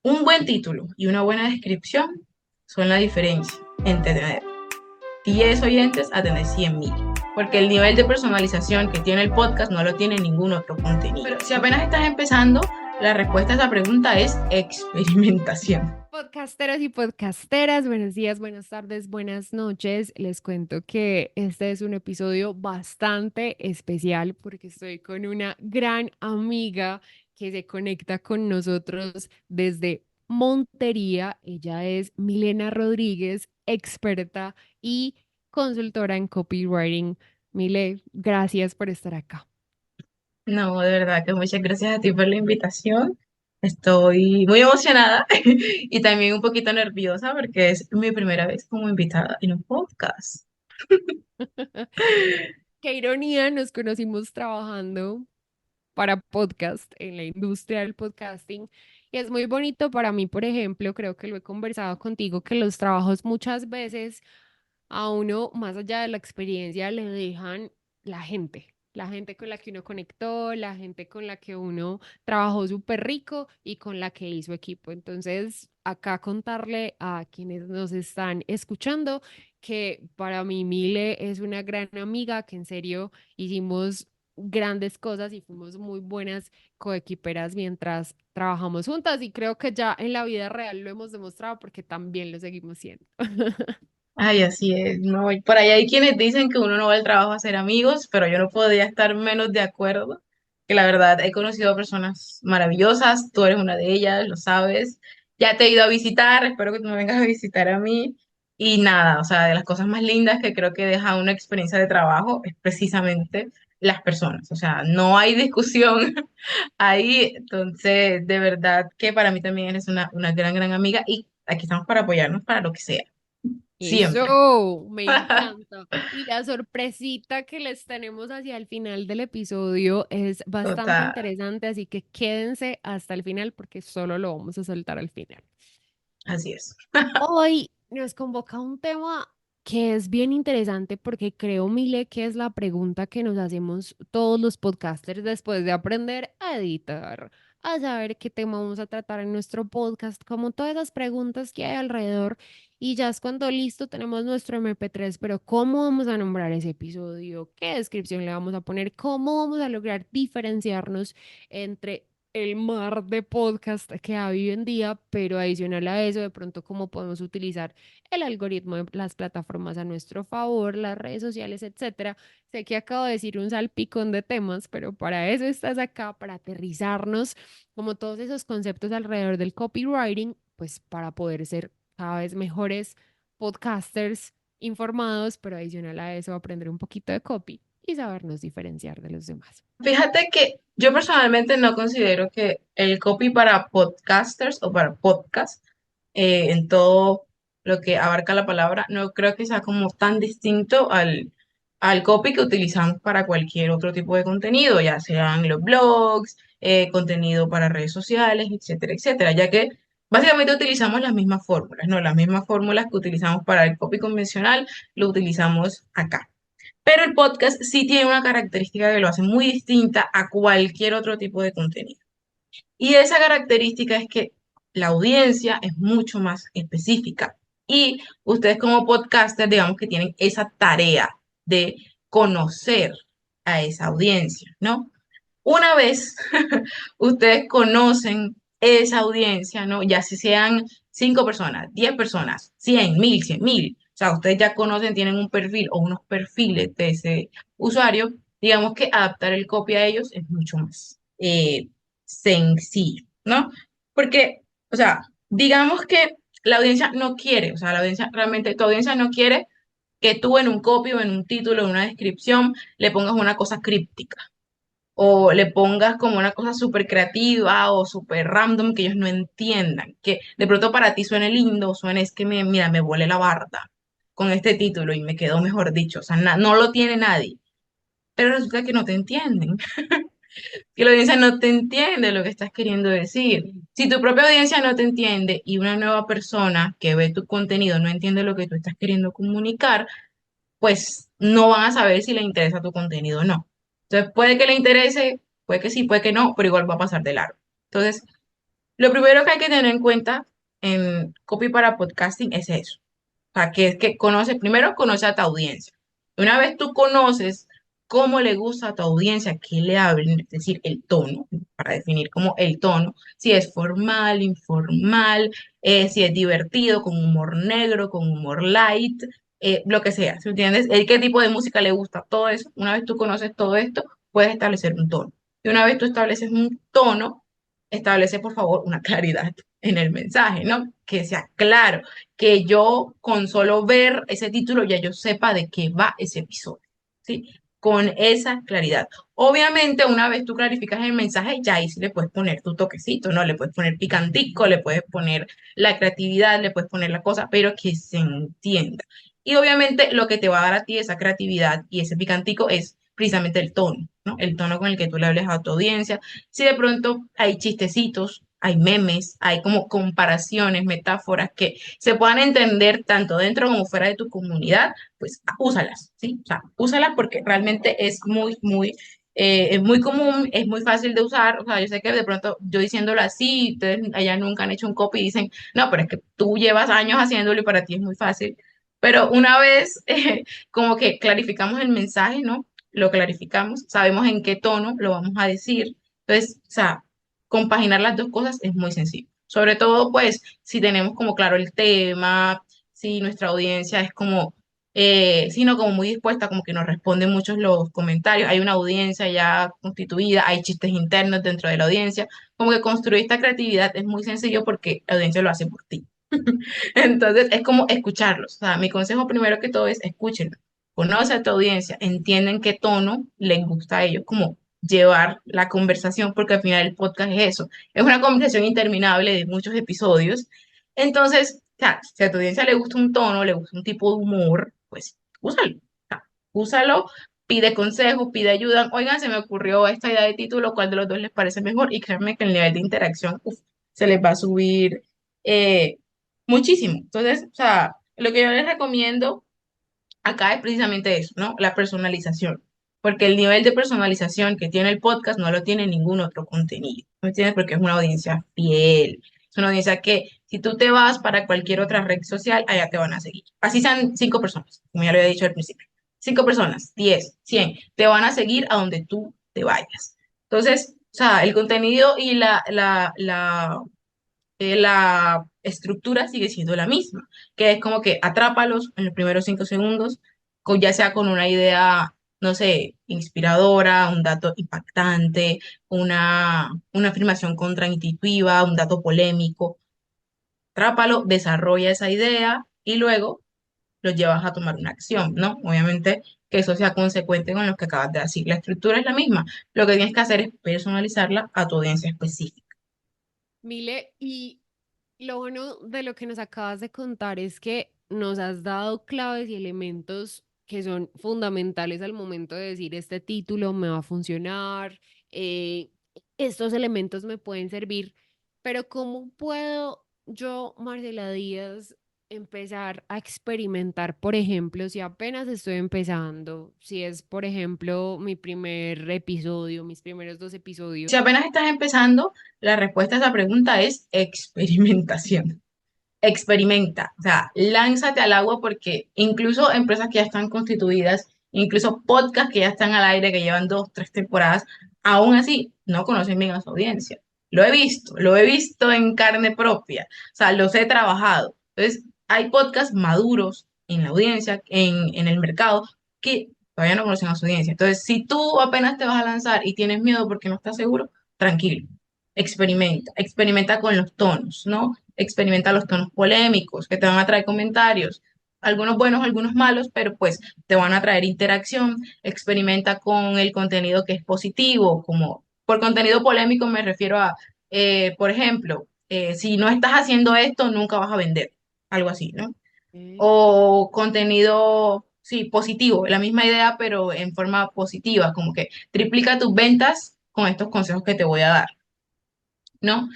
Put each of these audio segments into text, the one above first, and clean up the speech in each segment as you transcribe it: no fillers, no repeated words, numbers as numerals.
Un buen título y una buena descripción son la diferencia entre tener 10 oyentes a tener 100.000. Porque el nivel de personalización que tiene el podcast no lo tiene ningún otro contenido. Pero si apenas estás empezando, la respuesta a esa pregunta es experimentación. Podcasteros y podcasteras, buenos días, buenas tardes, buenas noches. Les cuento que este es un episodio bastante especial porque estoy con una gran amiga que se conecta con nosotros desde Montería. Ella es Milena Rodríguez, experta y consultora en copywriting. Mile, gracias por estar acá. No, de verdad que muchas gracias a ti por la invitación. Estoy muy emocionada y también un poquito nerviosa porque es mi primera vez como invitada en un podcast. Qué ironía, nos conocimos trabajando para podcast en la industria del podcasting. Y es muy bonito para mí, por ejemplo, creo que lo he conversado contigo, que los trabajos muchas veces a uno, más allá de la experiencia, le dejan la gente con la que uno conectó, la gente con la que uno trabajó súper rico y con la que hizo equipo. Entonces, acá contarle a quienes nos están escuchando que para mí Mile es una gran amiga, que en serio hicimos grandes cosas y fuimos muy buenas coequiperas mientras trabajamos juntas y creo que ya en la vida real lo hemos demostrado porque también lo seguimos siendo. Ay, así es, no, y por ahí hay quienes dicen que uno no va al trabajo a ser amigos, pero yo no podría estar menos de acuerdo, que la verdad he conocido a personas maravillosas, tú eres una de ellas, lo sabes, ya te he ido a visitar, espero que tú me vengas a visitar a mí, y nada, o sea, de las cosas más lindas que creo que deja una experiencia de trabajo es precisamente las personas, o sea, no hay discusión ahí, entonces, de verdad que para mí también eres una gran, gran amiga, y aquí estamos para apoyarnos para lo que sea, siempre. Eso, me encanta. Y la sorpresita que les tenemos hacia el final del episodio es bastante Total, interesante, así que quédense hasta el final porque solo lo vamos a soltar al final. así es. Hoy nos convoca un tema que es bien interesante porque creo, Mile, que es la pregunta que nos hacemos todos los podcasters después de aprender a editar, a saber qué tema vamos a tratar en nuestro podcast, como todas esas preguntas que hay alrededor. Y ya es cuando listo tenemos nuestro MP3, pero ¿cómo vamos a nombrar ese episodio? ¿Qué descripción le vamos a poner? ¿Cómo vamos a lograr diferenciarnos entre el mar de podcast que hay hoy en día, pero adicional a eso, de pronto cómo podemos utilizar el algoritmo de las plataformas a nuestro favor, las redes sociales, etcétera? Sé que acabo de decir un salpicón de temas, pero para eso estás acá, para aterrizarnos como todos esos conceptos alrededor del copywriting, pues para poder ser cada vez mejores podcasters informados, pero adicional a eso aprender un poquito de copy y sabernos diferenciar de los demás. Fíjate que yo personalmente no considero que el copy para podcasters o para podcast, en todo lo que abarca la palabra, no creo que sea como tan distinto al copy que utilizamos para cualquier otro tipo de contenido, ya sean los blogs, contenido para redes sociales, etcétera, etcétera, ya que básicamente utilizamos las mismas fórmulas, ¿no? Las mismas fórmulas que utilizamos para el copy convencional, lo utilizamos acá. Pero el podcast sí tiene una característica que lo hace muy distinta a cualquier otro tipo de contenido. Y esa característica es que la audiencia es mucho más específica. Y ustedes como podcaster, digamos que tienen esa tarea de conocer a esa audiencia, ¿no? Una vez ustedes conocen esa audiencia, ¿no? Ya si sean 5 personas, 10 personas, 100.000, 100.000. O sea, ustedes ya conocen, tienen un perfil o unos perfiles de ese usuario. Digamos que adaptar el copy a ellos es mucho más sencillo, ¿no? Porque, o sea, digamos que la audiencia no quiere, o sea, la audiencia realmente, tu audiencia no quiere que tú en un copy o en un título, en una descripción, le pongas una cosa críptica o le pongas como una cosa súper creativa o súper random que ellos no entiendan, que de pronto para ti suene lindo, suene es que mira, me volé la barda con este título y me quedó mejor dicho, o sea, no lo tiene nadie, pero resulta que no te entienden, que la audiencia no te entiende lo que estás queriendo decir. Si tu propia audiencia no te entiende y una nueva persona que ve tu contenido no entiende lo que tú estás queriendo comunicar, pues no van a saber si le interesa tu contenido o no. Entonces, puede que le interese, puede que sí, puede que no, pero igual va a pasar de largo. Entonces, Lo primero que hay que tener en cuenta en copy para podcasting es eso. O sea, que es que conoce, primero conoce a tu audiencia. Una vez tú conoces cómo le gusta a tu audiencia, qué le hablen, es decir, el tono, para definir como el tono, si es formal, informal, si es divertido, con humor negro, con humor light, lo que sea, ¿sí entiendes? El qué tipo de música le gusta, todo eso. Una vez tú conoces todo esto, puedes establecer un tono. Y una vez tú estableces un tono, establece por favor una claridad en el mensaje, ¿no? Que sea claro, que yo con solo ver ese título ya yo sepa de qué va ese episodio, ¿sí? Con esa claridad. Obviamente, una vez tú clarificas el mensaje, ya ahí sí le puedes poner tu toquecito, ¿no? Le puedes poner picantico, le puedes poner la creatividad, le puedes poner la cosa, pero que se entienda. Y obviamente lo que te va a dar a ti esa creatividad y ese picantico es precisamente el tono, ¿no? El tono con el que tú le hables a tu audiencia. Si de pronto hay chistecitos, hay memes, hay como comparaciones, metáforas que se puedan entender tanto dentro como fuera de tu comunidad, pues úsalas, ¿sí? O sea, úsalas porque realmente es muy común, es muy fácil de usar. O sea, yo sé que de pronto yo diciéndolo así, ustedes allá nunca han hecho un copy y dicen, no, pero es que tú llevas años haciéndolo y para ti es muy fácil. Pero una vez como que clarificamos el mensaje, ¿no? Lo clarificamos, sabemos en qué tono lo vamos a decir. Entonces, o sea, compaginar las dos cosas es muy sencillo. Sobre todo, pues, si tenemos como claro el tema, si nuestra audiencia es como, sino como muy dispuesta, como que nos responden muchos los comentarios, hay una audiencia ya constituida, hay chistes internos dentro de la audiencia, como que construir esta creatividad es muy sencillo porque la audiencia lo hace por ti. Entonces, es como escucharlos. O sea, mi consejo primero que todo es escúchenlo. Conoce a tu audiencia, entienden qué tono les gusta a ellos, como llevar la conversación, porque al final el podcast es eso. Es una conversación interminable de muchos episodios. Entonces, o sea, si a tu audiencia le gusta un tono, le gusta un tipo de humor, pues úsalo. O sea, úsalo, pide consejos, pide ayuda. Oigan, se me ocurrió esta idea de título, ¿cuál de los dos les parece mejor? Y créanme que el nivel de interacción, uf, se les va a subir. eh, Muchísimo. Entonces, o sea, lo que yo les recomiendo acá es precisamente eso, ¿no? La personalización. Porque el nivel de personalización que tiene el podcast no lo tiene ningún otro contenido. ¿Me entiendes? Porque es una audiencia fiel. Es una audiencia que si tú te vas para cualquier otra red social, allá te van a seguir. Así sean 5 personas, como ya lo había dicho al principio. 5 personas, 10, 100, te van a seguir a donde tú te vayas. Entonces, o sea, el contenido y la estructura sigue siendo la misma, que es como que atrápalos en los primeros 5 segundos, ya sea con una idea, no sé, inspiradora, un dato impactante, una afirmación contraintuitiva, un dato polémico. Atrápalo, desarrolla esa idea y luego lo llevas a tomar una acción, ¿no? Obviamente que eso sea consecuente con lo que acabas de decir. La estructura es la misma. Lo que tienes que hacer es personalizarla a tu audiencia específica. Mile, y lo bueno de lo que nos acabas de contar es que nos has dado claves y elementos que son fundamentales al momento de decir este título me va a funcionar, eh, estos elementos me pueden servir, pero ¿cómo puedo yo, Marcela Díaz, empezar a experimentar, por ejemplo, si apenas estoy empezando, si es, por ejemplo, mi primer episodio, mis primeros 2 episodios? Si apenas estás empezando, la respuesta a esa pregunta es experimentación. Experimenta, o sea, lánzate al agua porque incluso empresas que ya están constituidas, incluso podcasts que ya están al aire, que llevan 2, 3 temporadas, aún así no conocen bien a su audiencia. Lo he visto en carne propia, o sea, los he trabajado. Entonces, hay podcasts maduros en la audiencia, en el mercado, que todavía no conocen a su audiencia. Entonces, si tú apenas te vas a lanzar y tienes miedo porque no estás seguro, tranquilo, experimenta con los tonos, ¿no? Experimenta los tonos polémicos que te van a traer comentarios, algunos buenos, algunos malos, pero pues te van a traer interacción. Experimenta con el contenido que es positivo, como por contenido polémico me refiero a, por ejemplo, si no estás haciendo esto, nunca vas a vender, algo así, ¿no? Ok. O contenido, sí, positivo, la misma idea, pero en forma positiva, como que triplica tus ventas con estos consejos que te voy a dar. ¿No?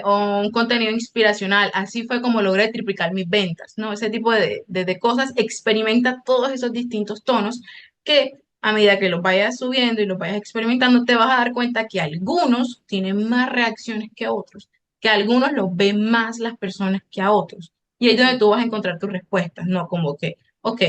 O un contenido inspiracional. Así fue como logré triplicar mis ventas, ¿no? Ese tipo de cosas. Experimenta todos esos distintos tonos que a medida que los vayas subiendo y los vayas experimentando, te vas a dar cuenta que algunos tienen más reacciones que otros. que a algunos los ven más las personas que a otros. Y ahí es donde tú vas a encontrar tus respuestas, ¿no? Como que, ok,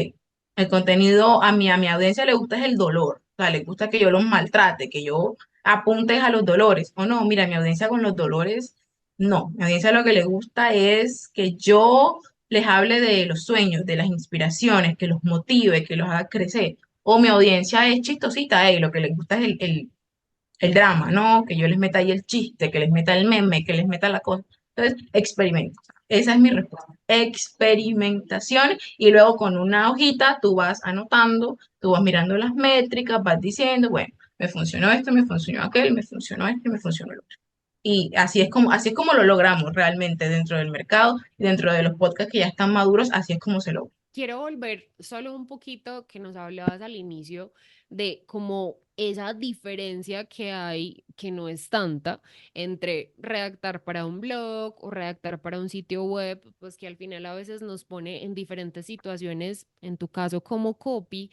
el contenido a mi audiencia le gusta es el dolor, o sea, le gusta que yo los maltrate, que yo apunte a los dolores. O no, mira, mi audiencia con los dolores, no. Mi audiencia lo que le gusta es que yo les hable de los sueños, de las inspiraciones, que los motive, que los haga crecer. O mi audiencia es chistosita, lo que les gusta es el drama, ¿no? Que yo les meta ahí el chiste, que les meta el meme, que les meta la cosa. Entonces, experimenta. Esa es mi respuesta. Experimentación y luego con una hojita tú vas anotando, tú vas mirando las métricas, vas diciendo, bueno, me funcionó esto, me funcionó aquel, me funcionó esto, me funcionó el otro. Y así es como lo logramos realmente dentro del mercado y dentro de los podcasts que ya están maduros, así es como se logra. Quiero volver solo un poquito que nos hablabas al inicio de como esa diferencia que hay, que no es tanta, entre redactar para un blog o redactar para un sitio web, pues que al final a veces nos pone en diferentes situaciones, en tu caso como copy,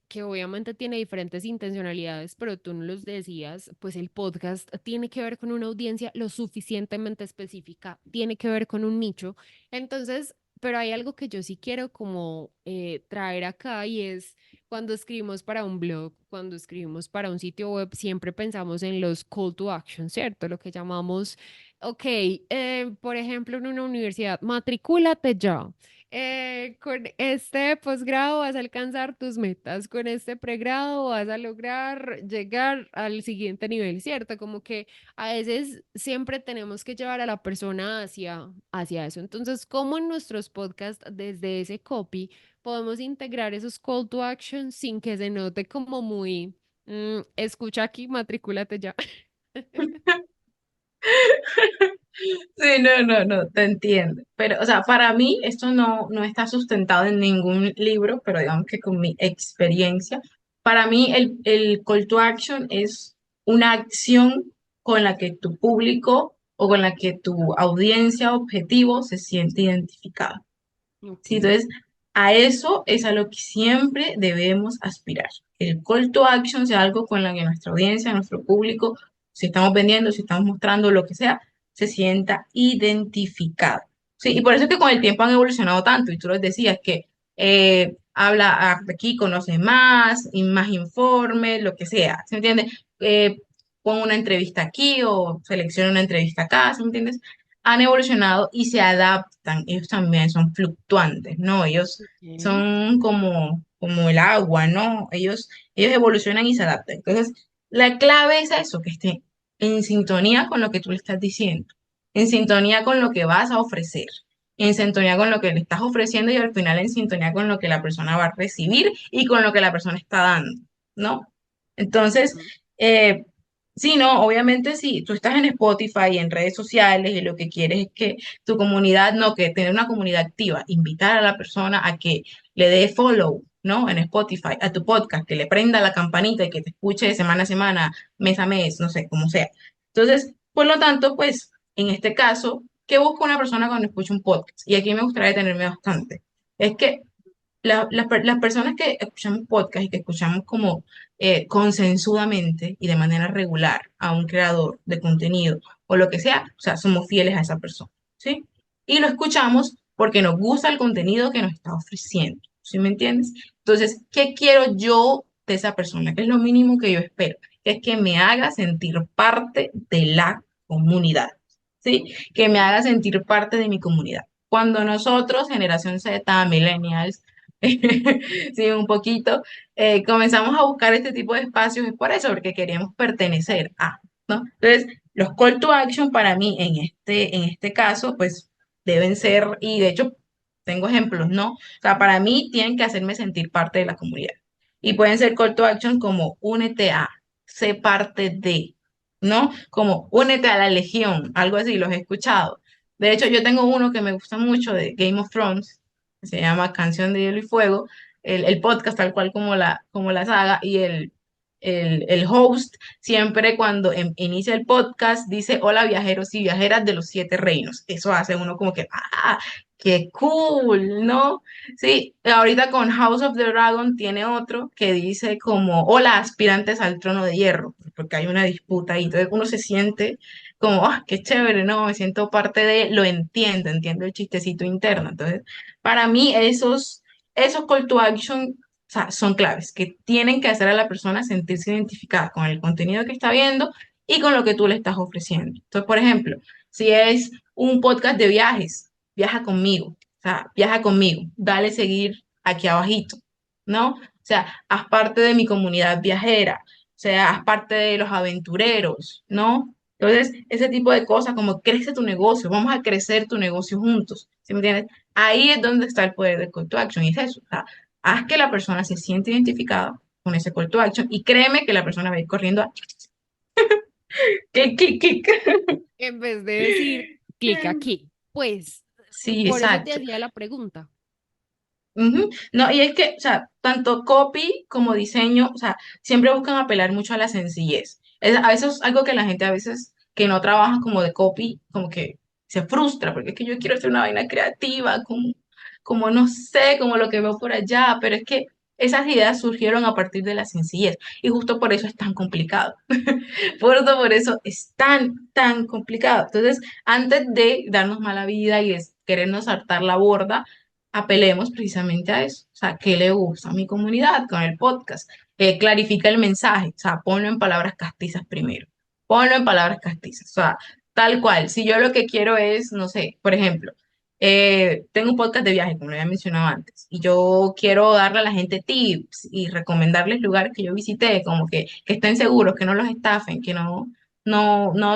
que obviamente tiene diferentes intencionalidades, pero tú no los decías, pues el podcast tiene que ver con una audiencia lo suficientemente específica, tiene que ver con un nicho. Entonces, pero hay algo que yo sí quiero como traer acá y es cuando escribimos para un blog, cuando escribimos para un sitio web, siempre pensamos en los call to action, ¿cierto? Lo que llamamos, ok, por ejemplo, en una universidad, matricúlate ya. Con este posgrado vas a alcanzar tus metas, con este pregrado vas a lograr llegar al siguiente nivel, ¿cierto? Como que a veces siempre tenemos que llevar a la persona hacia eso. Entonces, ¿cómo en nuestros podcasts, desde ese copy, podemos integrar esos call to action sin que se note como muy, escucha aquí, matricúlate ya"? Sí, no, no, no, te entiendo. Pero, o sea, para mí esto no está sustentado en ningún libro, pero digamos que con mi experiencia, para mí el call to action es una acción con la que tu público o con la que tu audiencia objetivo se siente identificada. Ok. Sí, entonces, a eso es a lo que siempre debemos aspirar. El call to action sea algo con la que nuestra audiencia, nuestro público, si estamos vendiendo, si estamos mostrando lo que sea, se sienta identificado. Sí, y por eso es que con el tiempo han evolucionado tanto, y tú les decías que aquí, conoce más, y más informes, lo que sea, ¿sí me entiendes? Pon una entrevista aquí o selecciona una entrevista acá, ¿sí me entiendes? Han evolucionado y se adaptan. Ellos también son fluctuantes, ¿no? Ellos Ok. son como el agua, ¿no? Ellos evolucionan y se adaptan. Entonces, la clave es eso, que esté en sintonía con lo que tú le estás diciendo, en sintonía con lo que vas a ofrecer, en sintonía con lo que le estás ofreciendo y al final en sintonía con lo que la persona va a recibir y con lo que la persona está dando, ¿no? Entonces, Ujú. eh, sí, no, obviamente si tú estás en Spotify y en redes sociales y lo que quieres es que tu comunidad, no, que tener una comunidad activa, invitar a la persona a que le dé follow, ¿no? En Spotify, a tu podcast, que le prenda la campanita y que te escuche de semana a semana, mes a mes, no sé, como sea. Entonces, por lo tanto, pues, en este caso, ¿qué busca una persona cuando escucha un podcast? Y aquí me gustaría detenerme bastante. Es que las personas que escuchamos podcast y que escuchamos como consensudamente y de manera regular a un creador de contenido o lo que sea, o sea, somos fieles a esa persona, ¿sí? Y lo escuchamos porque nos gusta el contenido que nos está ofreciendo, ¿sí me entiendes? Entonces, ¿qué quiero yo de esa persona? ¿Qué es lo mínimo que yo espero? Que es que me haga sentir parte de la comunidad, ¿sí? Que me haga sentir parte de mi comunidad. Cuando nosotros, generación Z, millennials, sí, un poquito, comenzamos a buscar este tipo de espacios, es por eso, porque queríamos pertenecer a, ¿no? Entonces, los call to action para mí en este caso, pues deben ser, y de hecho tengo ejemplos, ¿no? O sea, para mí tienen que hacerme sentir parte de la comunidad. Y pueden ser call to action como únete a, sé parte de, ¿no? Como únete a la legión, algo así, los he escuchado. De hecho, yo tengo uno que me gusta mucho de Game of Thrones, que se llama Canción de Hielo y Fuego, el podcast tal cual como la saga, y el host siempre cuando inicia el podcast dice, hola viajeros y viajeras de los siete reinos. Eso hace uno como que, ¡ah! ¡Qué cool! ¿No? Sí, ahorita con House of the Dragon tiene otro que dice como, hola aspirantes al trono de hierro, porque hay una disputa ahí. Entonces uno se siente como, ah, qué chévere, no, me siento parte de, lo entiendo, entiendo el chistecito interno. Entonces, para mí esos call to action, o sea, son claves, que tienen que hacer a la persona sentirse identificada con el contenido que está viendo y con lo que tú le estás ofreciendo. Entonces, por ejemplo, si es un podcast de viajes, viaja conmigo, o sea, viaja conmigo, dale seguir aquí abajito, ¿no? O sea, haz parte de mi comunidad viajera, o sea, haz parte de los aventureros, ¿no? Entonces, ese tipo de cosas como crece tu negocio, vamos a crecer tu negocio juntos, ¿sí me entiendes? Ahí es donde está el poder del call to action y es eso, o sea, haz que la persona se siente identificada con ese call to action y créeme que la persona va a ir corriendo a clic, clic, clic. En vez de decir, clic aquí. Pues, Sí, por eso te exacto. hacía la pregunta. Ujú. No, y es que, o sea, tanto copy como diseño, o sea, siempre buscan apelar mucho a la sencillez. A veces es algo que la gente a veces que no trabaja como de copy, como que se frustra, porque es que yo quiero hacer una vaina creativa, como no sé, como lo que veo por allá, pero es que esas ideas surgieron a partir de la sencillez y justo por eso es tan complicado. Por eso es tan complicado. Entonces, antes de darnos mala vida y de querernos saltar la borda, apelemos precisamente a eso. O sea, ¿qué le gusta a mi comunidad con el podcast? Clarifica el mensaje, o sea, ponlo en palabras castizas primero. Ponlo en palabras castizas, o sea, tal cual. Si yo lo que quiero es, no sé, por ejemplo, tengo un podcast de viaje, como lo había mencionado antes, y yo quiero darle a la gente tips y recomendarles lugares que yo visité, como que estén seguros, que no los estafen, que no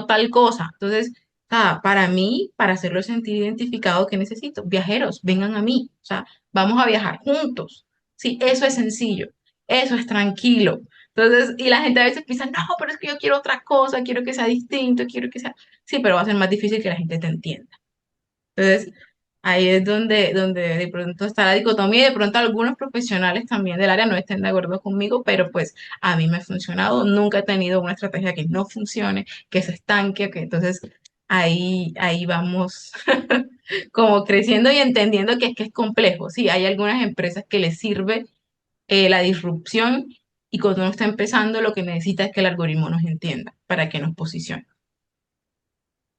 tal cosa. Entonces, para mí, para hacerlo sentir identificado, ¿qué necesito? Viajeros, vengan a mí, o sea, vamos a viajar juntos. Sí, eso es sencillo, eso es tranquilo. Entonces, y la gente a veces piensa, no, pero es que yo quiero otra cosa, quiero que sea distinto, quiero que sea... Sí, pero va a ser más difícil que la gente te entienda. Entonces, Sí. ahí es donde de pronto está la dicotomía y de pronto algunos profesionales también del área no estén de acuerdo conmigo, pero pues a mí me ha funcionado. Nunca he tenido una estrategia que no funcione, que se estanque, que entonces ahí vamos como creciendo y entendiendo que es complejo. Sí, hay algunas empresas que les sirve la disrupción y cuando uno está empezando lo que necesita es que el algoritmo nos entienda para que nos posicione.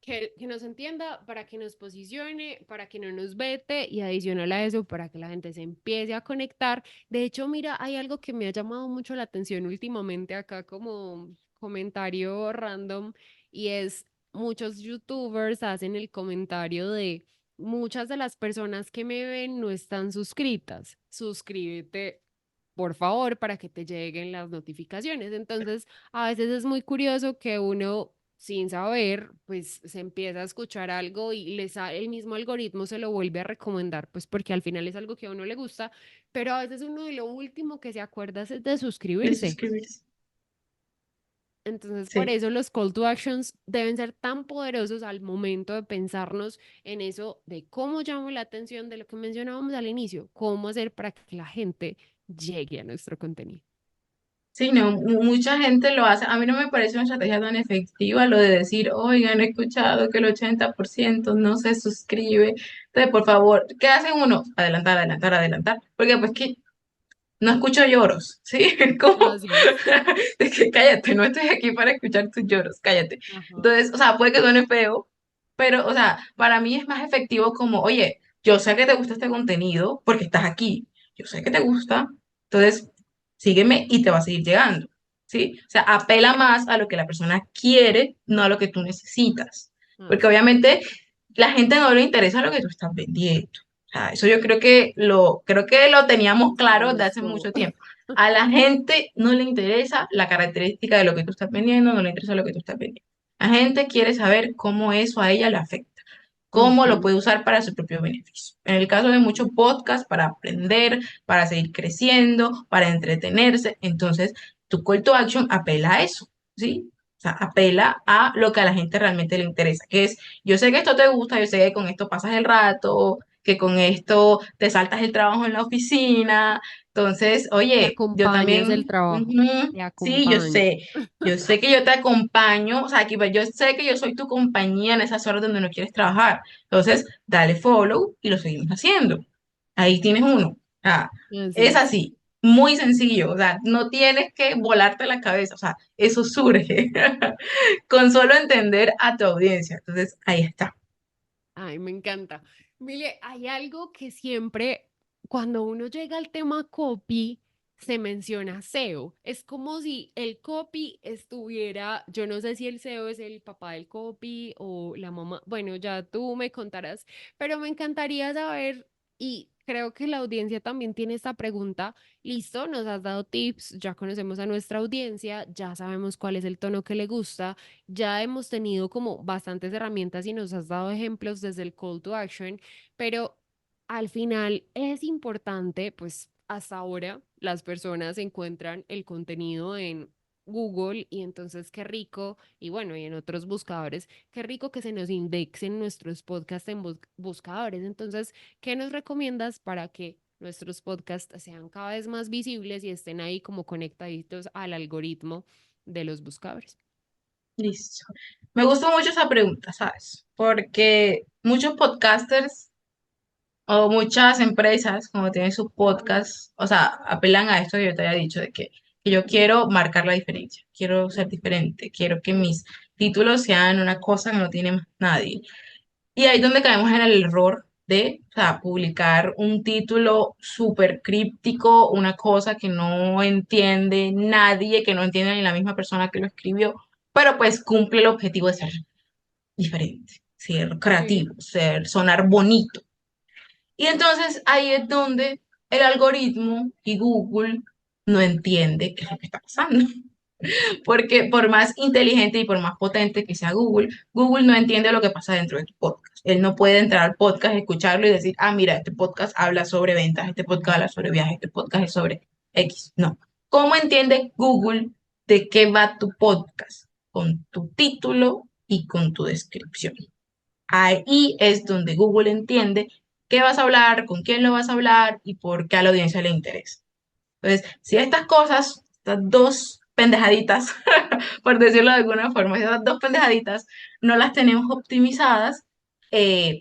Que nos entienda, para que nos posicione, para que no nos vete y adicional a eso, para que la gente se empiece a conectar. De hecho, mira, hay algo que me ha llamado mucho la atención últimamente acá como comentario random y es muchos youtubers hacen el comentario de muchas de las personas que me ven no están suscritas. Suscríbete, por favor, para que te lleguen las notificaciones. Entonces, a veces es muy curioso que uno sin saber, pues se empieza a escuchar algo y el mismo algoritmo se lo vuelve a recomendar, pues porque al final es algo que a uno le gusta, pero a veces uno de lo último que se acuerda es de De suscribirse. suscribirse. Entonces, por Sí. eso los call to actions deben ser tan poderosos al momento de pensarnos en eso de cómo llamo la atención de lo que mencionábamos al inicio, cómo hacer para que la gente llegue a nuestro contenido. Sí, no, mucha gente lo hace. A mí no me parece una estrategia tan efectiva lo de decir, oigan, he escuchado que el 80% no se suscribe. Entonces, por favor, ¿qué hace uno? Adelantar, adelantar, adelantar. Porque pues que no escucho lloros, ¿sí? Como, Así es. de que cállate, no estoy aquí para escuchar tus lloros, cállate. Ajá. Entonces, o sea, puede que suene feo, pero, o sea, para mí es más efectivo como, oye, yo sé que te gusta este contenido porque estás aquí, yo sé que te gusta, entonces sígueme y te va a seguir llegando, ¿sí? O sea, apela más a lo que la persona quiere, no a lo que tú necesitas, porque Así es. obviamente la gente no le interesa lo que tú estás vendiendo. O sea, eso yo creo que lo teníamos claro desde Sabemos hace todo. mucho tiempo. A la gente no le interesa la característica de lo que tú estás vendiendo, no le interesa lo que tú estás vendiendo. La gente quiere saber cómo eso a ella le afecta, cómo lo Ujú. puede usar para su propio beneficio. En el caso de muchos podcasts, para aprender, para seguir creciendo, para entretenerse. Entonces, tu call to action apela a eso, ¿sí? O sea, apela a lo que a la gente realmente le interesa, que es, yo sé que esto te gusta, yo sé que con esto pasas el rato, que con esto te saltas el trabajo en la oficina. Entonces, Te oye, yo acompañas del también, trabajo. ujú, Te sí, acompaño. yo sé que yo te acompaño, o sea, aquí pues, yo sé que yo soy tu compañía en esas horas donde no quieres trabajar. Entonces, dale follow y lo seguimos haciendo. Ahí tienes uno. Ah, Así es es. así. muy sencillo, o sea, no tienes que volarte la cabeza, o sea, eso surge con solo entender a tu audiencia. Entonces, ahí está. Ay, me encanta. Mire, hay algo que siempre, cuando uno llega al tema copy, se menciona SEO. Es como si el copy estuviera, yo no sé si el SEO es el papá del copy o la mamá, bueno, ya tú me contarás, pero me encantaría saber, y creo que la audiencia también tiene esta pregunta. Listo, nos has dado tips, ya conocemos a nuestra audiencia, ya sabemos cuál es el tono que le gusta, ya hemos tenido como bastantes herramientas y nos has dado ejemplos desde el call to action, pero al final es importante, pues hasta ahora las personas encuentran el contenido en Google y entonces qué rico, y bueno, y en otros buscadores, qué rico que se nos indexen nuestros podcasts en buscadores. Entonces, ¿qué nos recomiendas para que nuestros podcasts sean cada vez más visibles y estén ahí como conectaditos al algoritmo de los buscadores? Listo. Me gusta mucho esa pregunta, ¿sabes? Porque muchos podcasters o muchas empresas, como tienen sus podcasts, o sea, apelan a esto que yo te había dicho, de que yo quiero marcar la diferencia, quiero ser diferente, quiero que mis títulos sean una cosa que no tiene más nadie. Y ahí es donde caemos en el error de, o sea, publicar un título súper críptico, una cosa que no entiende nadie, que no entiende ni la misma persona que lo escribió, pero pues cumple el objetivo de ser diferente, ser Sí. creativo, ser, sonar bonito. Y entonces ahí es donde el algoritmo y Google no entiende qué es lo que está pasando. Porque por más inteligente y por más potente que sea Google, Google no entiende lo que pasa dentro de tu podcast. Él no puede entrar al podcast, escucharlo y decir, ah, mira, este podcast habla sobre ventas, este podcast habla sobre viajes, este podcast es sobre X. No. ¿Cómo entiende Google de qué va tu podcast? Con tu título y con tu descripción. Ahí es donde Google entiende qué vas a hablar, con quién lo vas a hablar y por qué a la audiencia le interesa. Entonces, si estas cosas, estas dos pendejaditas, por decirlo de alguna forma, si estas dos pendejaditas no las tenemos optimizadas,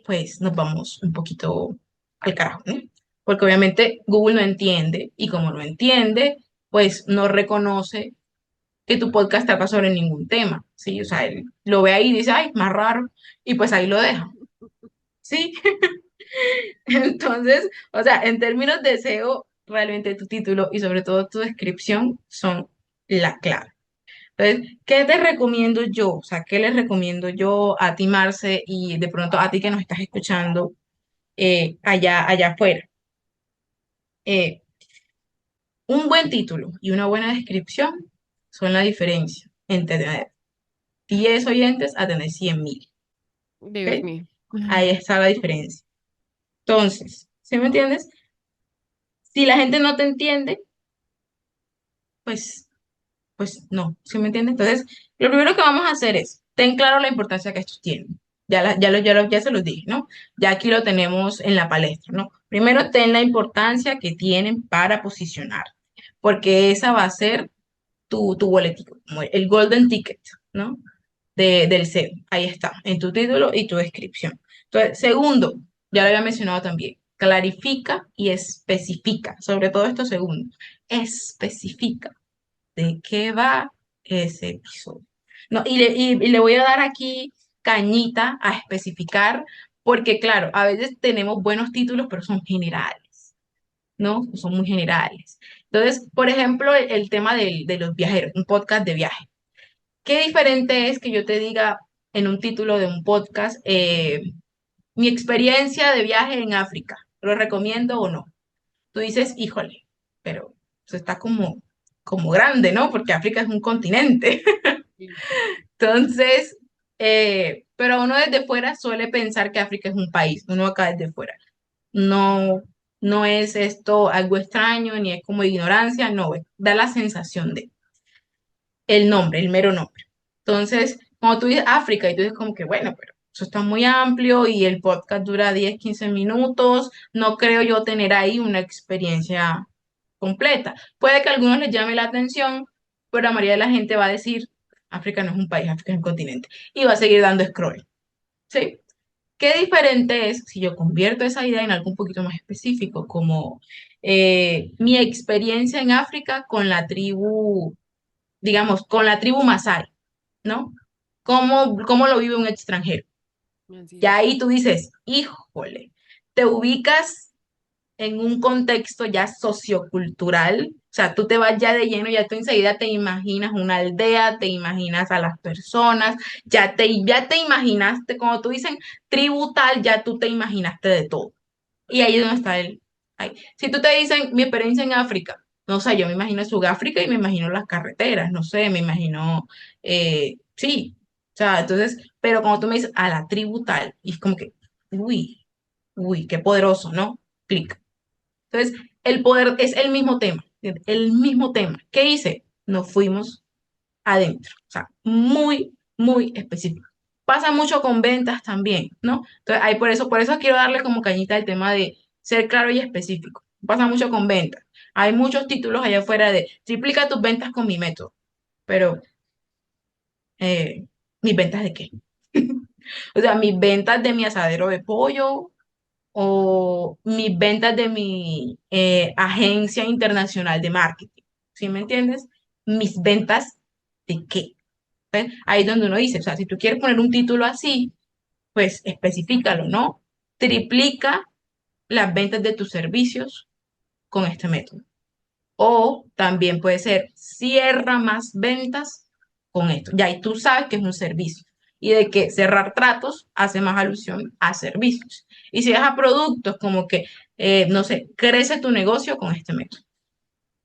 pues nos vamos un poquito al carajo, ¿no? Porque obviamente Google no entiende y como no entiende, pues no reconoce que tu podcast trata sobre ningún tema, ¿sí? O sea, él lo ve ahí y dice, ay, más raro, y pues ahí lo deja, ¿sí? Entonces, o sea, en términos de SEO, realmente tu título y sobre todo tu descripción son la clave. Entonces, ¿qué te recomiendo yo? O sea, ¿qué les recomiendo yo a ti, Marce, y de pronto a ti que nos estás escuchando allá afuera? Eh, un buen título y una buena descripción son la diferencia entre tener 10 oyentes a tener 100.000. Dios ¿Ok? mío. Ahí está la diferencia. Entonces, ¿sí me entiendes? Si la gente no te entiende, pues no, ¿sí me entiendes? Entonces, lo primero que vamos a hacer es, ten claro la importancia que estos tienen. Ya se los dije, ¿no? Ya aquí lo tenemos en la palestra, ¿no? Primero, ten la importancia que tienen para posicionar, porque esa va a ser tu boletico, como el golden ticket, ¿no? Del SEO. Ahí está, en tu título y tu descripción. Entonces, segundo, ya lo había mencionado también, clarifica y especifica, sobre todo esto segundo, especifica de qué va ese episodio. No, y le voy a dar aquí cañita a especificar, porque claro, a veces tenemos buenos títulos, pero son generales, ¿no? Son muy generales. Entonces, por ejemplo, el tema de los viajeros, un podcast de viaje. ¿Qué diferente es que yo te diga en un título de un podcast, mi experiencia de viaje en África? ¿Lo recomiendo o no? Tú dices, híjole, pero eso está como grande, ¿no? Porque África es un continente. Sí. Entonces, pero uno desde fuera suele pensar que África es un país, uno acá desde fuera. No, no es esto algo extraño, ni es como ignorancia, no, da la sensación de el nombre, el mero nombre. Entonces, cuando tú dices África y tú dices como que, bueno, pero eso está muy amplio y el podcast dura 10 15 minutos, no creo yo tener ahí una experiencia completa. Puede que a algunos les llame la atención, pero la mayoría de la gente va a decir, África no es un país, África es un continente, y va a seguir dando scroll, ¿sí? Qué diferente es si yo convierto esa idea en algo un poquito más específico, como mi experiencia en África con la tribu, digamos, con la tribu Masái, ¿no? ¿Cómo lo vive un extranjero? Así Ya es. ahí tú dices, híjole, te ubicas en un contexto ya sociocultural, o sea, tú te vas ya de lleno, ya tú enseguida te imaginas una aldea, te imaginas a las personas, ya te imaginaste, como tú dicen, tributal, ya tú te imaginaste de todo. Y ahí es donde está el... Ahí. Si tú te dicen mi experiencia en África, no sé, yo me imagino Sudáfrica y me imagino las carreteras, no sé, me imagino, sí, o sea, entonces, pero cuando tú me dices a la tribu tal, y es como que, uy, uy, qué poderoso, ¿no? Clic. Entonces, el poder es el mismo tema. ¿Qué hice? Nos fuimos adentro, o sea, muy, muy específico. Pasa mucho con ventas también, ¿no? Entonces, por eso quiero darle como cañita el tema de ser claro y específico. Pasa mucho con ventas. Hay muchos títulos allá afuera de triplica tus ventas con mi método, pero ¿mis ventas de qué? O sea, mis ventas de mi asadero de pollo o mis ventas de mi agencia internacional de marketing. ¿Sí me entiendes? Mis ventas de qué. ¿Ves? Ahí es donde uno dice, o sea, si tú quieres poner un título así, pues especifícalo, ¿no? Triplica las ventas de tus servicios con este método. O también puede ser, cierra más ventas con esto. Ya ahí tú sabes que es un servicio. Y de que cerrar tratos hace más alusión a servicios. Y si es a productos, como que, no sé, crece tu negocio con este método,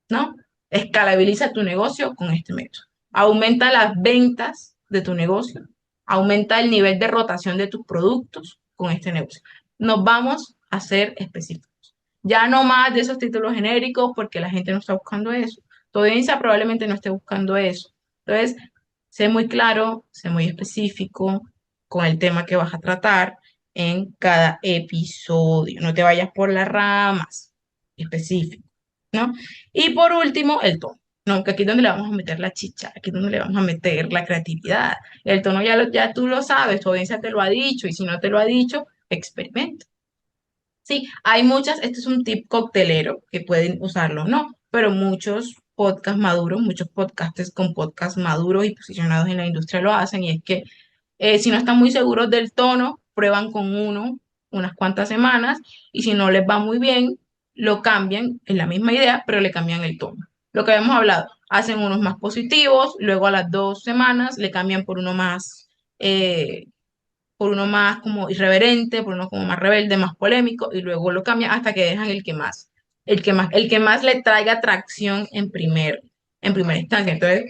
¿no? Escalabiliza tu negocio con este método. Aumenta las ventas de tu negocio. Aumenta el nivel de rotación de tus productos con este negocio. Nos vamos a ser específicos. Ya no más de esos títulos genéricos porque la gente no está buscando eso. Tu audiencia probablemente no esté buscando eso. Entonces, sé muy claro, sé muy específico con el tema que vas a tratar en cada episodio. No te vayas por las ramas, específico, ¿no? Y por último, el tono. No, que aquí es donde le vamos a meter la chicha, aquí es donde le vamos a meter la creatividad. El tono ya tú lo sabes, tu audiencia te lo ha dicho, y si no te lo ha dicho, experimenta. Sí, hay muchas, este es un tip coctelero que pueden usarlo, ¿no? Pero muchos podcasts maduros, muchos podcasters con podcasts maduros y posicionados en la industria lo hacen, y es que si no están muy seguros del tono, prueban con uno unas cuantas semanas, y si no les va muy bien, lo cambian en la misma idea, pero le cambian el tono. Lo que habíamos hablado, hacen unos más positivos, luego a las 2 semanas le cambian por uno más como irreverente, por uno como más rebelde, más polémico, y luego lo cambian hasta que dejan el que más le traiga atracción en primera instancia. Entonces,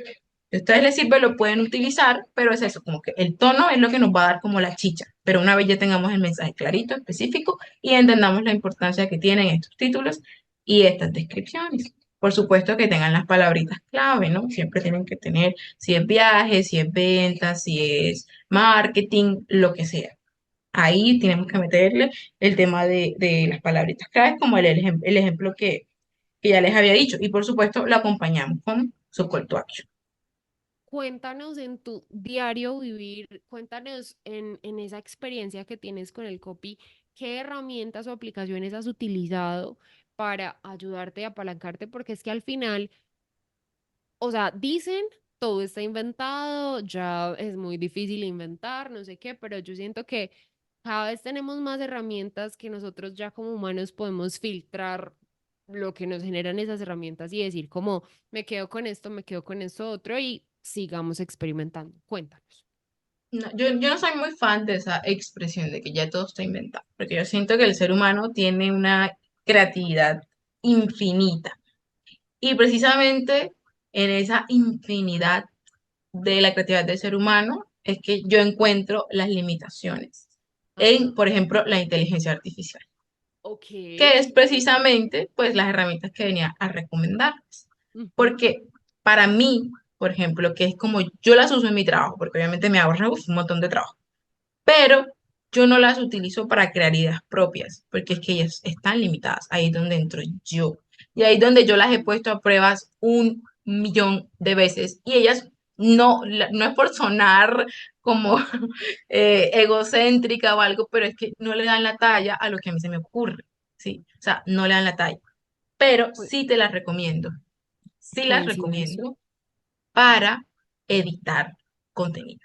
si a ustedes les sirve, lo pueden utilizar, pero es eso, como que el tono es lo que nos va a dar como la chicha. Pero una vez ya tengamos el mensaje clarito, específico, y entendamos la importancia que tienen estos títulos y estas descripciones. Por supuesto que tengan las palabritas clave, ¿no? Siempre tienen que tener, si es viaje, si es venta, si es marketing, lo que sea. Ahí tenemos que meterle el tema de las palabritas claves, como el ejemplo que ya les había dicho. Y por supuesto, lo acompañamos con su call to action. Cuéntanos en tu diario vivir, cuéntanos en esa experiencia que tienes con el copy, qué herramientas o aplicaciones has utilizado para ayudarte y apalancarte, porque es que al final, o sea, dicen, todo está inventado, ya es muy difícil inventar, no sé qué, pero yo siento que cada vez tenemos más herramientas que nosotros ya como humanos podemos filtrar lo que nos generan esas herramientas y decir como me quedo con esto, me quedo con esto otro y sigamos experimentando. Cuéntanos. No, yo no soy muy fan de esa expresión de que ya todo está inventado, porque yo siento que el ser humano tiene una creatividad infinita. Y precisamente en esa infinidad de la creatividad del ser humano es que yo encuentro las limitaciones en, Ajá. por ejemplo, la inteligencia artificial, Ok. que es precisamente pues las herramientas que venía a recomendarles. Ujú. Porque para mí, por ejemplo, que es como yo las uso en mi trabajo, porque obviamente me ahorra un montón de trabajo, pero yo no las utilizo para crear ideas propias, porque es que ellas están limitadas. Ahí es donde entro yo. Y ahí es donde yo las he puesto a pruebas 1 millón de veces. Y ellas no es por sonar como egocéntrica o algo, pero es que no le dan la talla a lo que a mí se me ocurre, ¿sí? O sea, no le dan la talla. Pero Bu- sí te las recomiendo, sí las Coincidimos. recomiendo para editar contenido.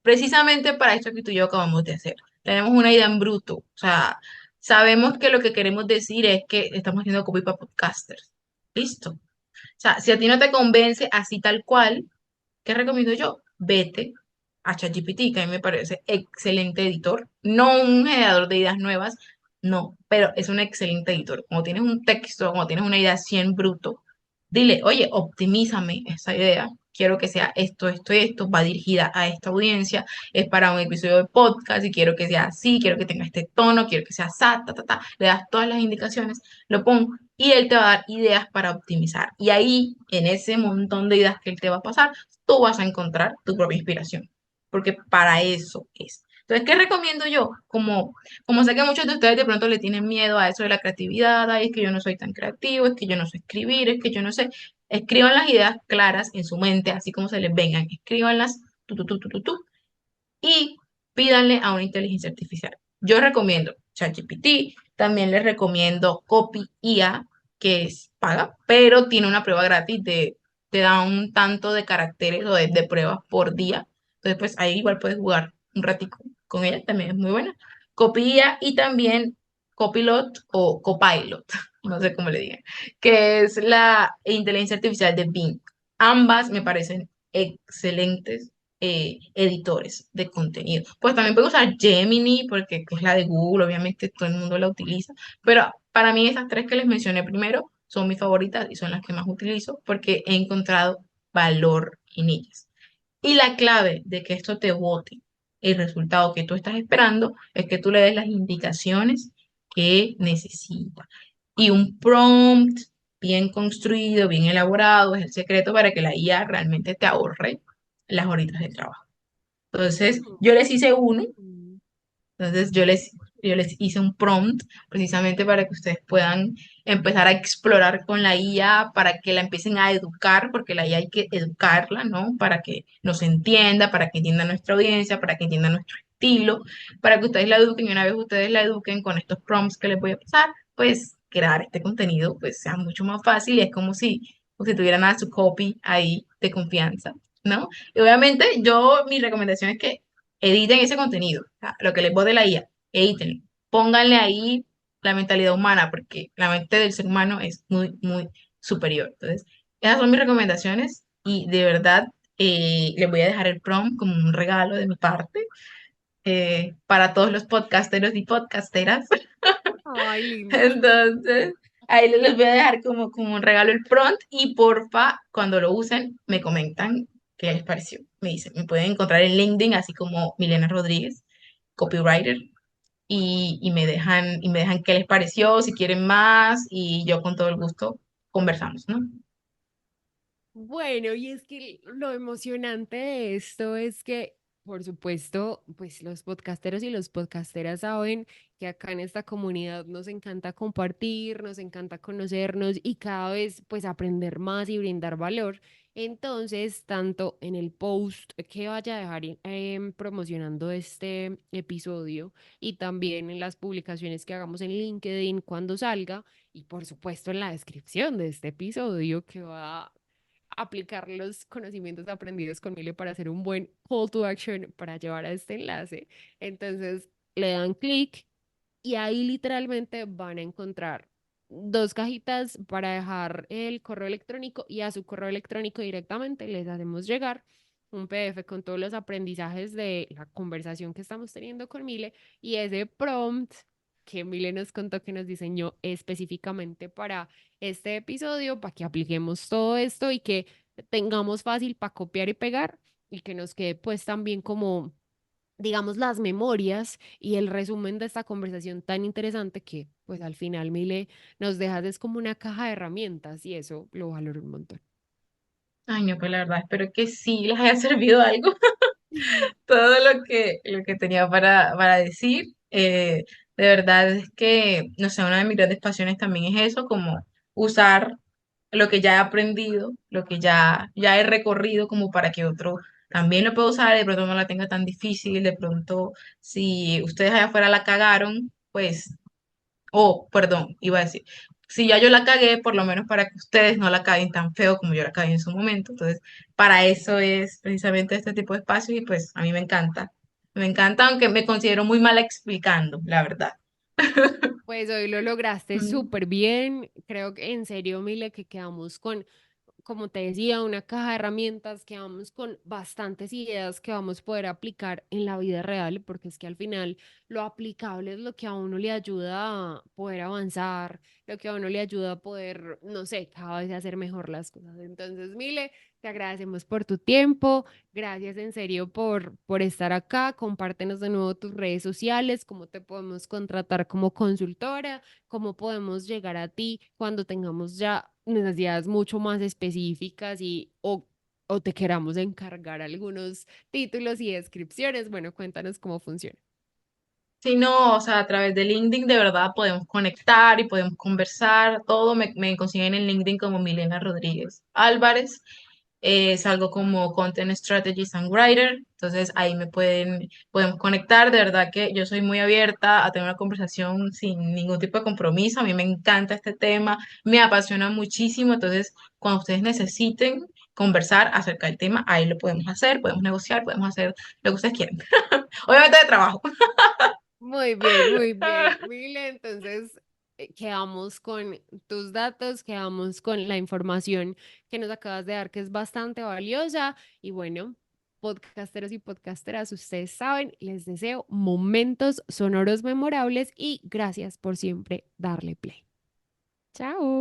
Precisamente para esto que tú y yo acabamos de hacer. Tenemos una idea en bruto, o sea, sabemos que lo que queremos decir es que estamos haciendo copy para podcasters. Listo. O sea, si a ti no te convence así tal cual, ¿qué recomiendo yo? Vete a ChatGPT, que a mí me parece excelente editor. No un generador de ideas nuevas, no, pero es un excelente editor. Como tienes un texto, como tienes una idea así en bruto, dile, oye, optimízame esa idea. Quiero que sea esto, esto y esto, va dirigida a esta audiencia, es para un episodio de podcast y quiero que sea así, quiero que tenga este tono, quiero que sea sa, ta, ta, ta. Le das todas las indicaciones, lo pongo y él te va a dar ideas para optimizar. Y ahí, en ese montón de ideas que él te va a pasar, tú vas a encontrar tu propia inspiración, porque para eso es. Entonces, ¿qué recomiendo yo? Como sé que muchos de ustedes de pronto le tienen miedo a eso de la creatividad, ay, es que yo no soy tan creativo, es que yo no sé escribir, es que yo no sé, escriban las ideas claras en su mente, así como se les vengan, escríbanlas, tú, y pídanle a una inteligencia artificial. Yo recomiendo ChatGPT, también les recomiendo Copy IA, que es paga, pero tiene una prueba gratis te da un tanto de caracteres o de pruebas por día. Entonces, pues ahí igual puedes jugar un ratico con ella, también es muy buena. Copy IA y también Copilot o Copilot, no sé cómo le digan, que es la inteligencia artificial de Bing. Ambas me parecen excelentes editores de contenido. Pues también puedo usar Gemini, porque que es la de Google, obviamente todo el mundo la utiliza, pero para mí esas tres que les mencioné primero son mis favoritas y son las que más utilizo porque he encontrado valor en ellas. Y la clave de que esto te bote el resultado que tú estás esperando es que tú le des las indicaciones que necesita. Y un prompt bien construido, bien elaborado, es el secreto para que la IA realmente te ahorre las horitas de trabajo. Entonces, yo les hice uno, Mm. entonces yo les hice un prompt precisamente para que ustedes puedan empezar a explorar con la IA, para que la empiecen a educar, porque la IA hay que educarla, ¿no? Para que nos entienda, para que entienda nuestra audiencia, para que entienda nuestro estilo, para que ustedes la eduquen y una vez ustedes la eduquen con estos prompts que les voy a pasar, pues crear este contenido pues sea mucho más fácil y es como si tuvieran a su copy ahí de confianza, ¿no? Y obviamente mi recomendación es que editen ese contenido, o sea, lo que les de la IA, editen, pónganle ahí la mentalidad humana, porque la mente del ser humano es muy, muy superior. Entonces, esas son mis recomendaciones y de verdad les voy a dejar el prompt como un regalo de mi parte para todos los podcasteros y podcasteras. Ay, linda. Entonces, ahí les voy a dejar como un regalo el prompt y porfa, cuando lo usen, me comentan qué les pareció. Me dicen, me pueden encontrar en LinkedIn, así como Milena Rodríguez, copywriter, y me dejan qué les pareció, si quieren más, y yo con todo el gusto conversamos, ¿no? Bueno, y es que lo emocionante de esto es que, por supuesto, pues los podcasteros y los podcasteras saben que acá en esta comunidad nos encanta compartir, nos encanta conocernos y cada vez pues aprender más y brindar valor. Entonces, tanto en el post que vaya a dejar promocionando este episodio y también en las publicaciones que hagamos en LinkedIn cuando salga y por supuesto en la descripción de este episodio que va aplicar los conocimientos aprendidos con Mile para hacer un buen call to action para llevar a este enlace. Entonces le dan clic y ahí literalmente van a encontrar dos cajitas para dejar el correo electrónico y a su correo electrónico directamente les hacemos llegar un PDF con todos los aprendizajes de la conversación que estamos teniendo con Mile y ese prompt que Mile nos contó que nos diseñó específicamente para este episodio, para que apliquemos todo esto y que tengamos fácil para copiar y pegar y que nos quede pues también como digamos, las memorias y el resumen de esta conversación tan interesante que, pues al final, Mile, nos dejas es como una caja de herramientas y eso lo valoro un montón. Ay, no, pues la verdad, espero que sí les haya servido algo. Todo lo que tenía para decir. De verdad es que, no sé, una de mis grandes pasiones también es eso, como usar lo que ya he aprendido, lo que ya he recorrido como para que otro también lo puedo usar, de pronto no la tenga tan difícil, de pronto si ustedes allá afuera la cagaron, pues, oh, perdón, iba a decir, si ya yo la cagué, por lo menos para que ustedes no la caguen tan feo como yo la cagué en su momento. Entonces, para eso es precisamente este tipo de espacios y pues a mí me encanta. Me encanta, aunque me considero muy mala explicando, la verdad. Pues hoy lo lograste Mm. súper bien. Creo que en serio, Mile, que quedamos con, como te decía, una caja de herramientas, quedamos con bastantes ideas que vamos a poder aplicar en la vida real, porque es que al final lo aplicable es lo que a uno le ayuda a poder avanzar, lo que a uno le ayuda a poder, no sé, cada vez hacer mejor las cosas. Entonces, Mile, te agradecemos por tu tiempo. Gracias en serio por estar acá. Compártenos de nuevo tus redes sociales, cómo te podemos contratar como consultora, cómo podemos llegar a ti cuando tengamos ya necesidades mucho más específicas o te queramos encargar algunos títulos y descripciones. Bueno, cuéntanos cómo funciona. Si no, o sea, a través de LinkedIn de verdad podemos conectar y podemos conversar. Todo me consiguen en LinkedIn como Milena Rodríguez Álvarez. Salgo como Content Strategist and Writer. Entonces ahí podemos conectar. De verdad que yo soy muy abierta a tener una conversación sin ningún tipo de compromiso. A mí me encanta este tema, me apasiona muchísimo. Entonces, cuando ustedes necesiten conversar acerca del tema, ahí lo podemos hacer, podemos negociar, podemos hacer lo que ustedes quieran. Obviamente de trabajo. Muy bien, muy bien, Mile. Entonces, quedamos con tus datos, quedamos con la información que nos acabas de dar, que es bastante valiosa. Y bueno, podcasteros y podcasteras, ustedes saben, les deseo momentos sonoros memorables y gracias por siempre darle play. Chao.